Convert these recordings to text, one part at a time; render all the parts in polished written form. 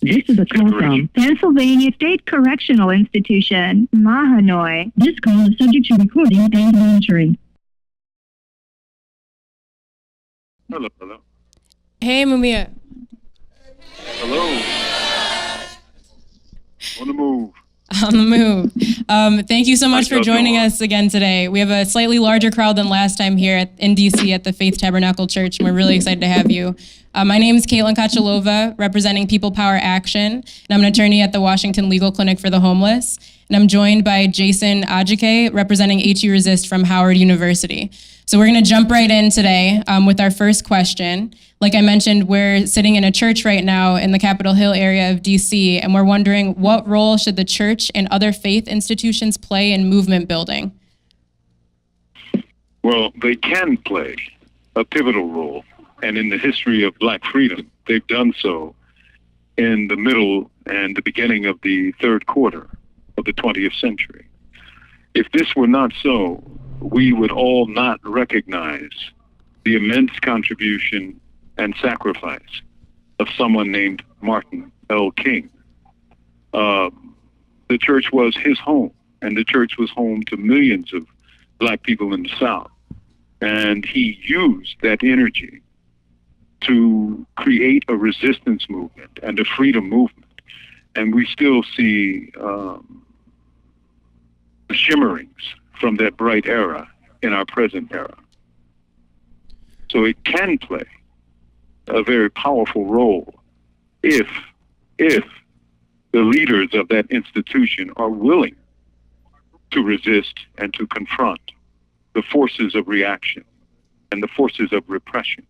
This is a call from Pennsylvania State Correctional Institution, Mahanoy. This call is subject to recording and monitoring. Hello, hello. Hey, Mumia. Hello. On the move. On the move. Thank you so much for joining us again today. We have a slightly larger crowd than last time here in DC at the Faith Tabernacle Church, and we're really excited to have you. My name is Caitlin Kachalova, representing People Power Action, and I'm an attorney at the Washington Legal Clinic for the Homeless. And I'm joined by Jason Ajike, representing HU Resist from Howard University. So we're gonna jump right in today with our first question. Like I mentioned, we're sitting in a church right now in the Capitol Hill area of DC, and we're wondering what role should the church and other faith institutions play in movement building? Well, they can play a pivotal role. And in the history of Black freedom, they've done so in the middle and the beginning of the third quarter of the 20th century. If this were not so, we would all not recognize the immense contribution and sacrifice of someone named Martin L. King. The church was his home, and the church was home to millions of Black people in the South. And he used that energy to create a resistance movement and a freedom movement. And we still see the shimmerings from that bright era in our present era. So it can play a very powerful role if the leaders of that institution are willing to resist and to confront the forces of reaction and the forces of repression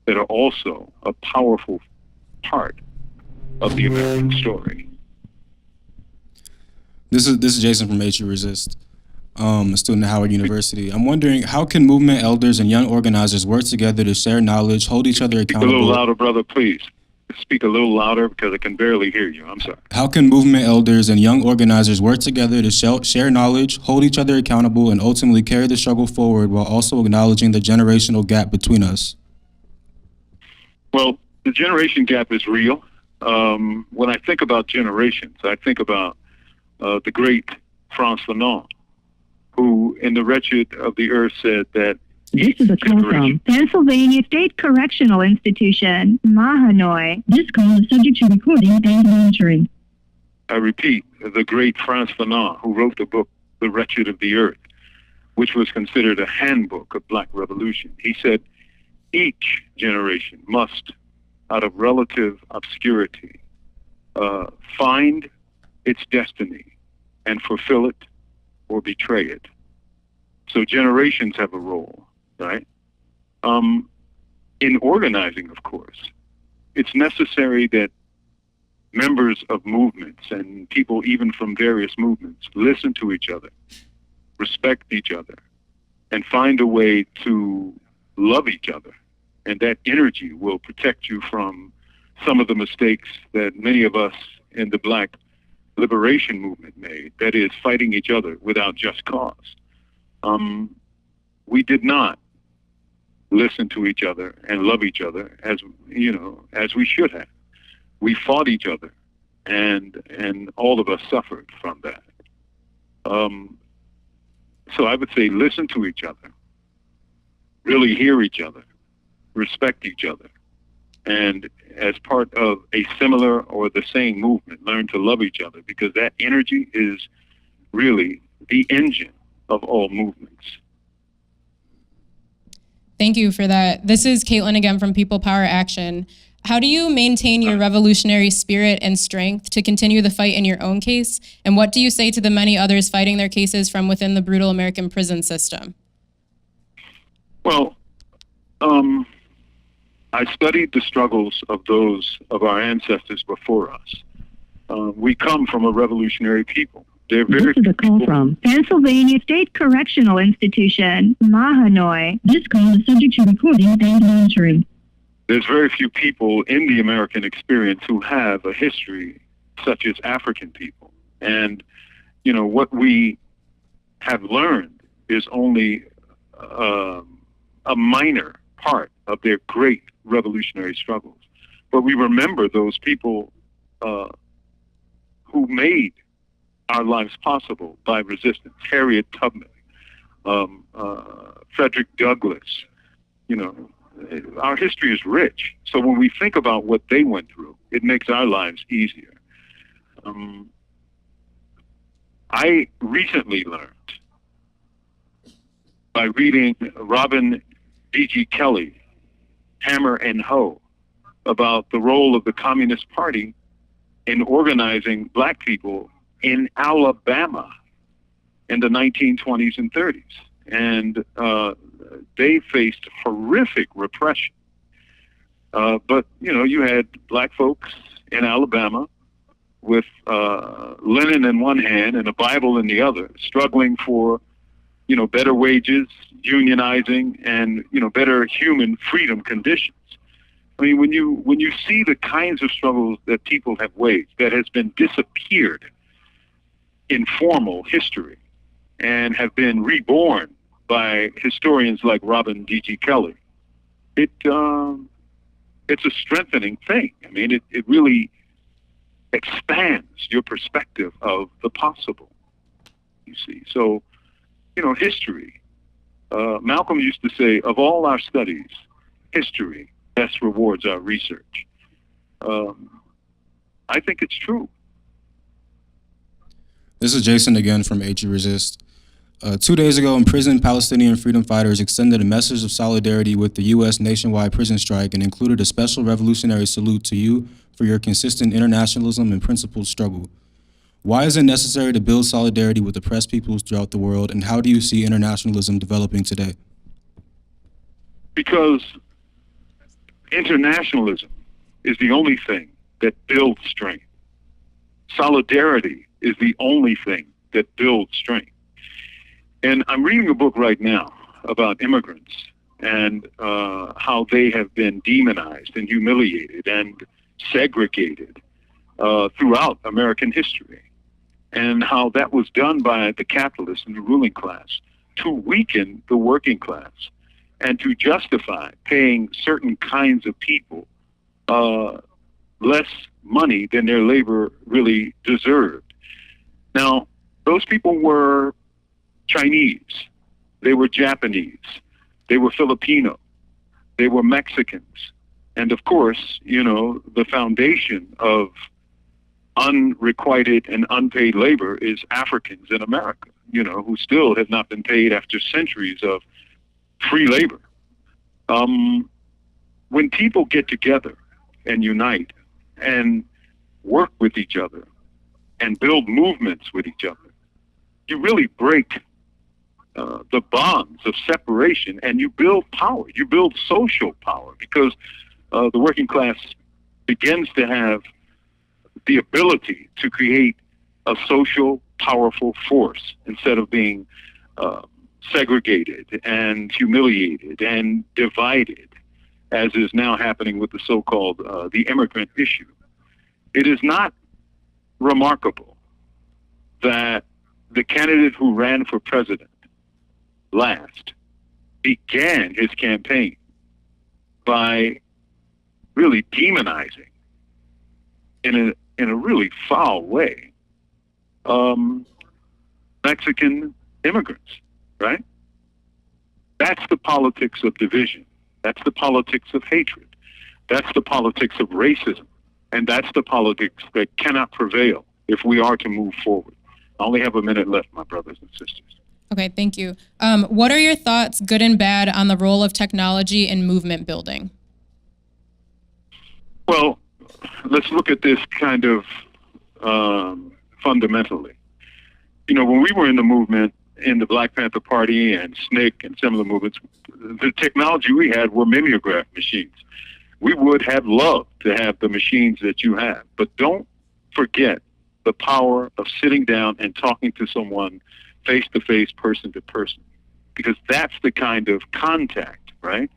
that are also a powerful part of the American story. This is Jason from HU Resist, a student at Howard University. I'm wondering, how can movement elders and young organizers work together to share knowledge, hold each other accountable? Speak a little louder, brother, please. Speak a little louder because I can barely hear you. I'm sorry. How can movement elders and young organizers work together to share knowledge, hold each other accountable, and ultimately carry the struggle forward while also acknowledging the generational gap between us? Well, the generation gap is real. When I think about generations, I think about the great Frantz Fanon, who in The Wretched of the Earth said that this is a call from Pennsylvania State Correctional Institution, Mahanoy. This call is subject to recording and monitoring. I repeat, the great Frantz Fanon, who wrote the book The Wretched of the Earth, which was considered a handbook of Black revolution. He said, each generation must, out of relative obscurity, find its destiny and fulfill it or betray it. So generations have a role, right? In organizing, of course, it's necessary that members of movements and people even from various movements listen to each other, respect each other, and find a way to love each other. And that energy will protect you from some of the mistakes that many of us in the Black liberation movement made, that is, fighting each other without just cause. We did not listen to each other and love each other as we should have. We fought each other, and all of us suffered from that. So I would say listen to each other, really hear each other, respect each other, and as part of a similar or the same movement, learn to love each other, because that energy is really the engine of all movements. Thank you for that. This is Caitlin again from People Power Action. How do you maintain your revolutionary spirit and strength to continue the fight in your own case? And what do you say to the many others fighting their cases from within the brutal American prison system? Well, I studied the struggles of those of our ancestors before us. We come from a revolutionary people. This is a call from Pennsylvania State Correctional Institution, Mahanoy. This call is subject to recording and monitoring. There's very few people in the American experience who have a history such as African people. And, what we have learned is only a minor part of their great revolutionary struggles. But we remember those people who made our lives possible by resistance. Harriet Tubman, Frederick Douglass. You know, our history is rich. So when we think about what they went through, it makes our lives easier. I recently learned by reading Robin D.G. Kelly, Hammer and Hoe, about the role of the Communist Party in organizing black people in Alabama in the 1920s and 30s. And they faced horrific repression. But, you know, you had black folks in Alabama with linen in one hand and a Bible in the other, struggling for, you know, better wages, unionizing, and, you know, better human freedom conditions. I mean, when you see the kinds of struggles that people have waged that has been disappeared in formal history and have been reborn by historians like Robin D.G. Kelly, it's a strengthening thing. I mean, it really expands your perspective of the possible, you see. So, you know, history. Malcolm used to say, of all our studies, history best rewards our research. I think it's true. This is Jason again from AG Resist. 2 days ago, imprisoned Palestinian freedom fighters extended a message of solidarity with the U.S. nationwide prison strike and included a special revolutionary salute to you for your consistent internationalism and principled struggle. Why is it necessary to build solidarity with oppressed peoples throughout the world, and how do you see internationalism developing today? Because internationalism is the only thing that builds strength. Solidarity is the only thing that builds strength. And I'm reading a book right now about immigrants and how they have been demonized and humiliated and segregated throughout American history, and how that was done by the capitalists and the ruling class to weaken the working class and to justify paying certain kinds of people less money than their labor really deserved. Now, those people were Chinese, they were Japanese, they were Filipino, they were Mexicans, and of course, you know, the foundation of unrequited and unpaid labor is Africans in America, you know, who still have not been paid after centuries of free labor. When people get together and unite and work with each other and build movements with each other, you really break the bonds of separation, and you build power. You build social power, because the working class begins to have the ability to create a social, powerful force instead of being segregated and humiliated and divided, as is now happening with the so-called the immigrant issue. It is not remarkable that the candidate who ran for president last began his campaign by really demonizing in a really foul way Mexican immigrants, right? That's the politics of division. That's the politics of hatred. That's the politics of racism. And that's the politics that cannot prevail if we are to move forward. I only have a minute left, my brothers and sisters. Okay, thank you. What are your thoughts, good and bad, on the role of technology in movement building? Well, let's look at this kind of fundamentally. You know, when we were in the movement, in the Black Panther Party and SNCC and similar movements, the technology we had were mimeograph machines. We would have loved to have the machines that you have, but don't forget the power of sitting down and talking to someone face-to-face, person-to-person, because that's the kind of contact, right,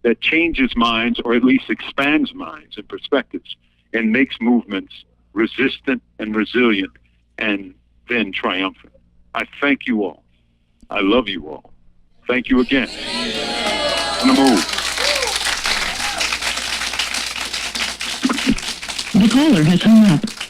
that changes minds, or at least expands minds and perspectives, and makes movements resistant and resilient and then triumphant. I thank you all. I love you all. Thank you again. On the move. The caller has hung up.